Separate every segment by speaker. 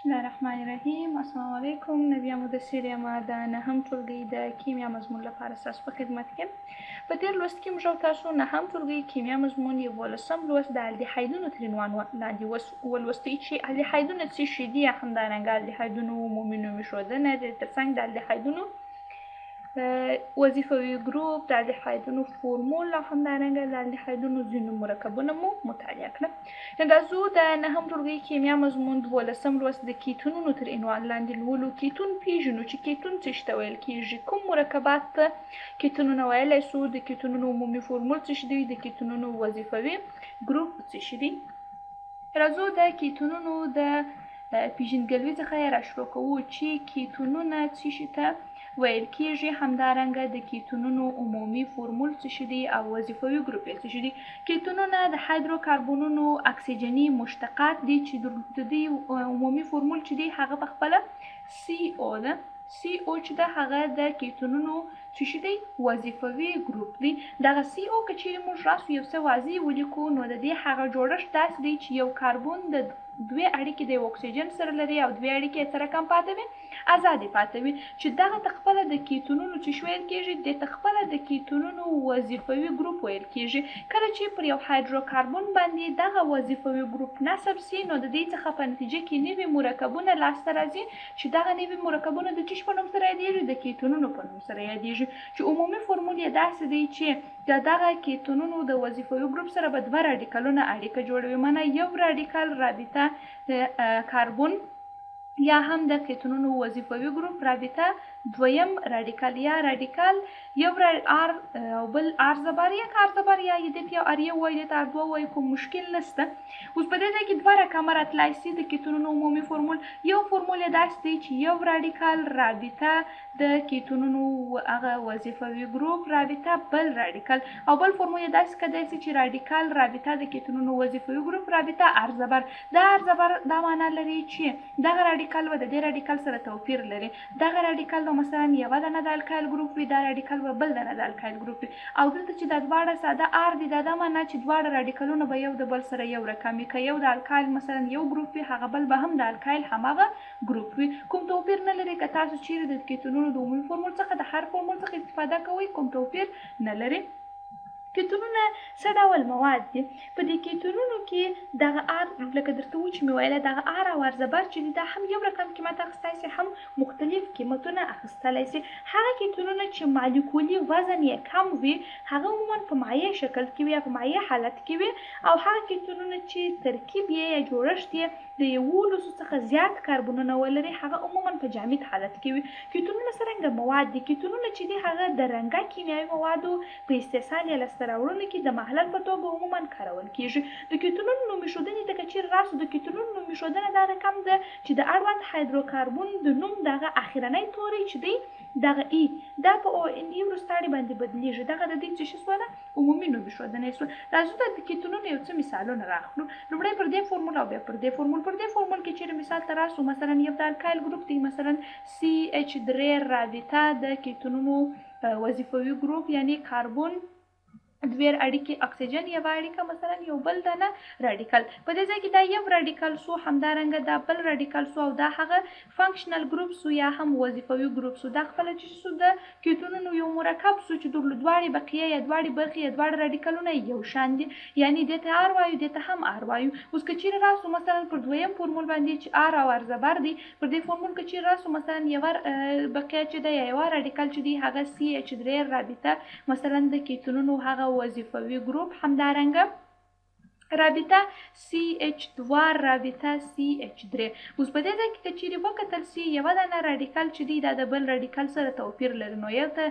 Speaker 1: بسم الله الرحمن الرحیم. السلام علیکم. نبیا مدثر ما د نهم ټولګي د کیمیا مضمون لپاره ستاسو په خدمت کې. په دې لوست کې موږ تاسو نهم ټولګي کیمیا مضمون 11 لوست د الدهایدونو تر عنوان لاندې ولوستئ چې الدهایدونه څه شي دي، همدارنګه الدهایدونو عمومي نوم ایښودنه د ترڅنګ د الدهایدونو وظیفوي ګروپ، د الدهایدونو فورمول او همدارنګه د الدهایدونو ځینو مرکبونه مو مطالعه کړه. دا زه د نهم ټولګي کیمیا مضمون 12 لوست د کیتونونو تر عنوان لاندې لولو. کیتون پیژنو چې کیتون څه شي ته ویل کیږي، کوم مرکبات ته کیتونونه ویلی سو، د کیتونونو عمومي فورمول څه شي دی، د کیتونونو وظیفوي ګروپ څه شي دی. راځو د کیتونونو د پیژندګلوي څخه را شروع کوو چې کیتونونه څه شي ته ویل کیږي، همدارنګه د کیتونونو عمومي فورمول څه شي دی او وظیفوي ګروپ یې څه شي دی. کیتونونه د هایدروکاربونونو اکسیجني مشتقات دي چې د دې عمومي فورمول چې دی هغه په خپله CO ده. CO چې ده هغه د کیتونونو څه شي دی، وظیفوي ګروپ دی. دغه CO که چیرې موږ راسو یو څه واضح ولیکو نو د دې هغه جوړښت داسې دی چې یو کاربون د دوی اړیکې د اکسیجن سره لري او دوی اړیکې یې سره کم پاتې وي، ازادې پاتې وي، چې دغه ته خپله د کیتونونو څه ویل کیږي، دې ته خپله د کیتونونو وظیفوي ګروپ ویل کیږي. کله چې پر یو هایدروکاربن باندې دغه وظیفوي ګروپ نصب سي نو د دې څخه په نتیجه کې نوي مرکبونه لاسته راځي چې دغه نوي مرکبونه د څه په نوم سره یادیږي، د کیتونونو په نوم سره یادیږي. چې عمومي فورمول یې داسې دی چې دغه کیتونونو د وظیفوي ګروپ سره به دوه راډیکالونه اړیکه جوړوي، معنی یو راډیکال رابطه کاربون یا هم د کیتونونو وظیفوي ګروپ رابطه، دویم راډیکال یا راډیکال یو آر او بل آر زبر یا کار زبر یا دې ته ار یو وایي، دې ته ار دوه وایي، کوم مشکل نشته. اوس په دې ځای کې دوه رقمه راتلی سي د کیتونونو عمومي فورمول. یو فورمول یې داسې دی چې یو راډیکال رابطه د کیتونونو هغه وظیفوي ګروپ رابطه بل راډیکال، او بل فورمول یې داسې کیدای سي چې راډیکال رابطه د کیتونونو وظیفوي ګروپ رابطه ار زبر. دا ار زبر دا معنا لري چې دغه راډیکال به د دې راډیکال سره توپیر لري. دغه راډیکال مثلا یوه دانه د الکایل ګروپ وي، دا راډیکال به بل دانه د الکایل ګروپ وي، او دلته چې دا دواړه ساده آر دي دا معنا چې دواړه راډیکالونه به یو د بل سره یو رقم وي. که یو د الکایل مثلا یو ګروپ وي هغه بل به هم د الکایل هماغه ګروپ وي، کوم توپیر نه لري. که تاسو چیرې د کیتونونو د عمومي فورمول څخه د هر فورمول څخه استفاده کوئ کوم توپیر نه لري. کیتونونه څه ډول مواد دي؟ په دې کیتونونو کې دغه آر لکه درته و چې مې ویله دغه آر او ار زبر چې دي دا هم یو رقم قیمت اخیستی سي، هم مختلف قیمتونه اخیستلی سي. هغه کیتونونه چې مالیکولي وزن یې کم وي هغه عموما په مایع شکل کې وي یا په مایع حالت کې وي، او هغه کیتونونه چې ترکیب یې یا جوړښت یې د 11 څخه زیات کاربونونه ولري هغه عموما په جامد حالت کې وي. کیتونونه څرنګه مواد دي؟ کیتونونه چې دي هغه د رنګه کیمیاوي موادو په استحصال یا لاسته راوړنه کې د محلل په توګه عموما کارول کیږي. د کیتونونو نوم ایښودنې ته که چیرې راسو، د کیتونونو نوم ایښودنه دا رقم ده چې د اړوند هایدروکاربون د نوم دغه اخرنی توری چې دی دغه ای دا په او ان ای وروستاړي باندې بدلیږي، دغه د دې څه شي سوله عمومي نوم ایښودنه یې سوه. راځو د کیتونونو یو څه مثالونه راخلو، لومړی پر دې فورمول او بیا پر دې فورمول. پر دې فورمول کې چیرې مثال ته راسو، مثلا یو د الکایل ګروپ دی، مثلا CH3 رابطه د کیتونونو وظیفوي ګروپ یعنی کاربون دویر اړیکې اکسیجن یوه اړیکه مثلا یو بل دانه راډیکال. په دې ځای کې دا یو راډیکال سو، همدارنګه دا بل راډیکال سو، او دا هغه فنکشنل ګروپ سو یا هم وظیفوي ګروپ سو. دا خپله چې سو د کیتونونو یو مرکب سو چې دواړې بقیه یا دواړې برخې یا دواړه راډیکالونه یو شان دي، یعنی دې ته آر وایو دې ته هم آر وایو. اوس که چیرې راسو مثلا پر دویم فورمول باندې چې آر او ار زبر دی، پر دې فورمول که چیرې راسو مثلا یوه بقیه چې ده یا یوه راډیکال چې دی هغه CH3 رابطه مثلا د کیتونونو هغه وظیفوي ګروپ، همدارنګه رابطه CH2 رابطه CH3. اوس په دې ځای کې که چیرې وکتل سي یوه دانه راډیکال چې دی دا د بل راډیکال سره توپیر لري، نو یو ته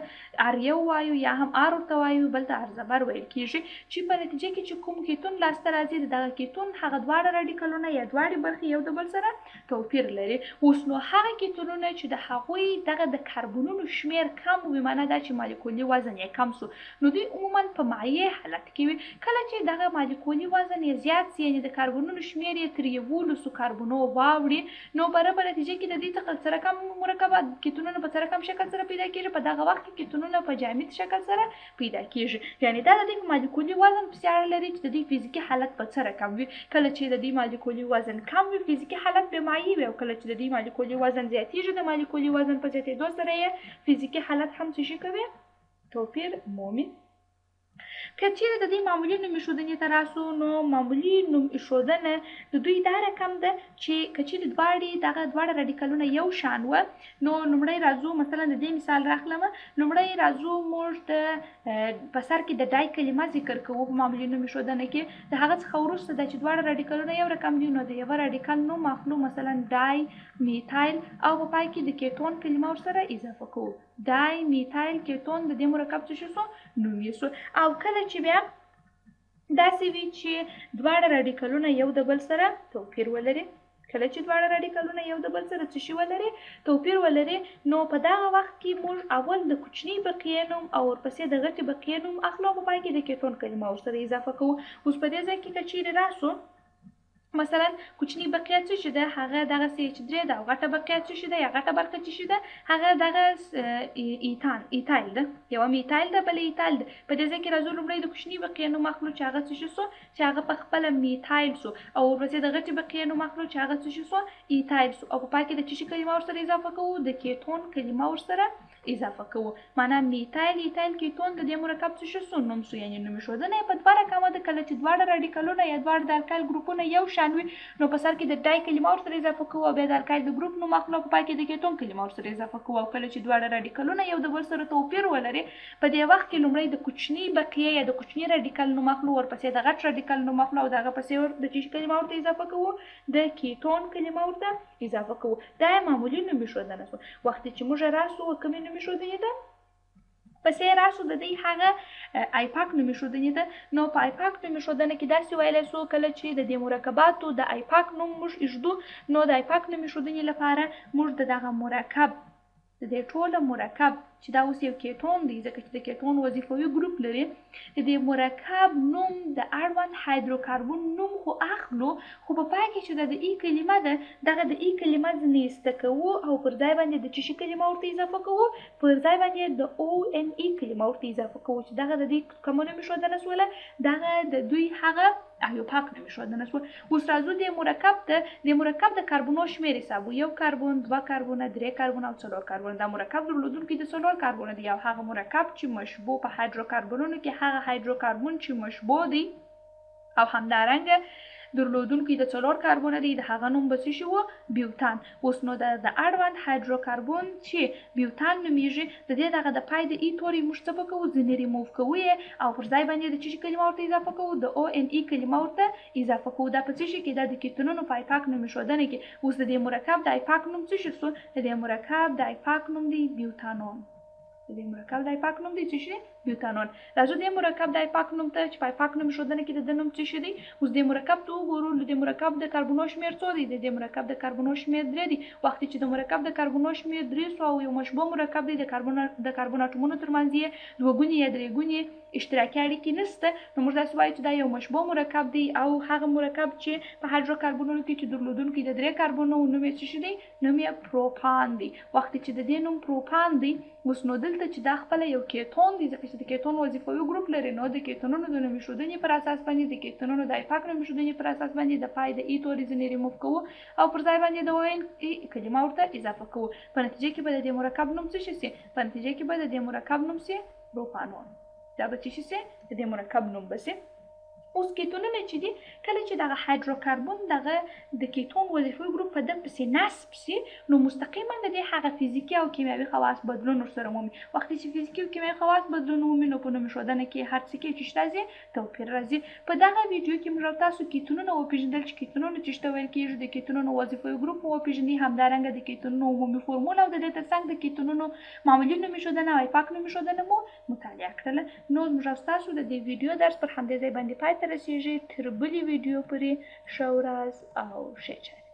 Speaker 1: آر یو وایو یا هم آر ورته وایو، بل ته آر زبر ویل کیږي، چې په نتیجه کې چې کوم کیتون لاسته راځي دغه کیتون هغه دواړه راډیکالونه یا دواړې برخې یو د بل سره توپیر لري. اوس نو هغه کیتونونه چې د هغوی دغه د کاربونونو شمیر کم وي، معنی دا چې مالیکولي وزن یې کم سو، نو دوی عموما په مایع حالت کې وي. کله چې دغه مالیکولي وزن وزن یې زیات سي یعنې د کاربنونو شمېر یې تر 11 کاربنو واوړي نو برابر نتیجه کې د دې څخه سره کم مرکبات کیتونونه په سره کم شکل سره پیدا کېږي په دغه وخت کې کیتونونه په جامد شکل سره پیدا کېږي یعنې دا د دې مالیکولي وزن پسې اړه لري چې د دې فزیکي حالت په سره کم وي کله چې د دې مالیکولي وزن کم وي فزیکي حالت به مایع وي او کله چې د دې مالیکولي وزن زیاتېږي د مالیکولي وزن په زیاتېدو سره یې فزیکي حالت هم څه شي کوي توپیر مومي که چیرې د دې معمولي نوم ایښودنې ته راسو نو معمولي نوم ایښودنه د دوی دا رقم ده چې که چیرې دواړه راډیکالونه یو شان وه نو لومړی راځو مثلا د دې مثال راخلم لومړی راځو موږ په سر کې د ډای کلمه ذکر کوو په معمولي نوم ایښودنه کې د هغه څخه وروسته دا چې دواړه راډیکالونه یو رقم دي نو د یوه راډیکال نوم اخلو مثلا ډای میتایل او په پای کې د کیتون کلمه ورسره اضافه کوو ډای میتایل کیتون د دې مرکب څه شو نوم یې شو او کله چې بیا داسې وي چې دواړه راډیکالونه یو د بل سره توپیر ولري کله چې دواړه راډیکالونه یو د بل سره څه شي ولري توپیر ولري نو په دغه وخت کې موږ اول د کوچني بقیې نوم او ورپسې د غټې بقیې نوم اخلو په پای کې د کیتون کلمه ورسره اضافه کوو اوس په دې ځای کې که چیرې راسو مثلا کوچنی بقیه څه شي ده هغه دغه CH3 ده او غټه بقیه څه شي ده یا غټه برخه څه شي ده هغه دغه ایتایل ده یو میتایل ده بل ایتایل ده په دې ځای کې راځو لومړی د کوچني بقیه نوم اخلو چې هغه څه شي سو چې هغه په خپله میتایل سو او ورپسې د غټې بقیه نوم اخلو چې هغه څه شي سو ایتایل سو او په پای کې د څه شي کلمه ورسره اضافه کوو د کیتون کلمه ورسره اضافه کوو معنا میتایل ایتایل کیتون د دې مرکب څه شي سو نوم سو یعنې نوم ایښودنه یې په دوه رقمه ده کله چې دواړه راډیکالونه یا دواړه د الکایل ګروپونه یو شان وي نو په سر کې د ډای کلمه ورسره اضافه کوو او بیا د الکایل د ګروپ نوم اخلو په پای کې د کیتون کلمه ورسره اضافه کوو او کله چې دواړه راډیکالونه یو د بل سره توپیر ولري په دې وخت کې لومړی د کوچني بقیه یا د کوچني راډیکال نوم اخلو ورپسې د غټ راډیکال نوم اخلو او د هغه پسې د څه کلمه ورته اضافه کوو د کیتون کلمه ورته اضافه کوو دا معمولي نوم ایښودنه شو وخت چې موږ راسو کومې نوم ایښودنې ده پسې راسو د دې هغه آیپاک نوم ایښودنې ده نو په آیپاک نوم ایښودنه کې داسې ویلی سو کله چې د دې مرکباتو د آیپاک نوم موږ ایږدو نو د آیپاک نوم ایښودنې لپاره موږ د دغه مرکب د دې ټوله مرکب چې دا اوس یو کیتون دی ځکه چې د کیتون وظیفوي ګروپ لري د دې مرکب نوم د اړوند هایدروکاربن نوم خو اخلو خو په پای کې چې د ای کلمه ده دغه د ای کلمه ځنې ایسته کوو او پر ځای باندې د څه کلمه ورته اضافه کوو پر ځای باندې د او ان ای کلمه ورته اضافه کوو چې دغه د دې کومه نوم ایښودنه شوله دغه د دوی هغه آیوپاک نوم ایښودنه شوه اوس راځو د مرکب د کاربونو شمېر حسابو یو کاربون دوه کاربونه درې کاربونه او څلور کاربونه دا مرکب درلودونکي د څلور کاربونه دی او هغه مرکب چې مشبوه په هایدروکاربنونو کې هغه هایدروکاربن چې مشبوه دی او همدارنګه درلودونکي د څلور کاربونه دی د هغه نوم به څه شي و بیوتان اوس نو د اړوند هایدروکاربن چې بیوتان نومیږي د دې دغه د پای د ای توری موږ څه به کوو ځینې ریموف کوو او پر ځای باندې د څه کلمه ورته اضافه کوو د او ان ای کلمه ورته اضافه کوو دا په څه شي کې دا د کیتونونو په آیپاک نوم ایښودنه کې اوس د دې مرکب د آیپاک نوم څه شي سو د دې مرکب د آیپاک نوم دی بیوتانون د دې مرکب د آیپاک نوم دی څه شي بیوتانون راځو د مرکب د آیپاک نوم ته چې په آیپاک نوم ایښودنه کې د نوم څه شي دی اوس د مرکب ته وګورو د مرکب د کاربونو شمېر څو دی د مرکب د کاربونو شمېر 3 دی وخت چې د مرکب د کاربونو شمېر 300 او یو مشبوه مرکب دی د کاربون اتومونو ترمنځ یې دوه ګونې یا درې ګونې اشتراکي اړیکې نشته نو موږ داسې وایو چې دا یو مشبوه مرکب دی او هغه مرکب چې په هایدروکاربنونو کې چې درلودونکي د درې کاربونو نوم یې څه شي دی نوم یې پروپان دی وخت چې د دې نوم پروپان دی اوس نو دلته چې دا خپله یو کیتون دی ځکه چې د کیتون وظیفوي ګروپ لري نو د کیتونونو د نوم ایښودنې پر اساس باندې د کیتونونو د آیپاک نوم ایښودنې پر اساس باندې د پای د ای توري ځینې ریموف کوو او پر ځای باندې د او ان ای کلمه ورته اضافه کوو په نتیجه کې به د دې مرکب نوم څه شي په نتیجه کې به د دې مرکب نوم شي پروپانون دا به څه شي د دې مرکب نوم به شي اوس کیتونونه چې دي کله چې دغه هایدروکاربن دغه د کیتون وظیفوي ګروپ په ده پسې نصب شي نو مستقیما د دې هغه فزیکي او کیمیاوي خواص بدلون ورسره مومي وخت چې فزیکي او کیمیاوي خواص بدلون ومومي نو په نوم ایښودنه کې هر څه کې چې راځي توپیر راځي په دغه ویډیو کې موږ تاسو کیتونونه وپېژندل چې کیتونونه څه ته ویل کېږي د کیتونونو وظیفوي ګروپ وپېژني همدارنګه د کیتونونو عمومي فورمول او د دې ترڅنګ د کیتونونو معمولي نوم ایښودنه او آیپاک نوم ایښودنه مو مطالعه کړله نو موږ تاسو د دې ویډیو درس پر همدې ځای باندې پای ته رسیږي تر بلې ویډیو پورې ښه ورځ او ښه چای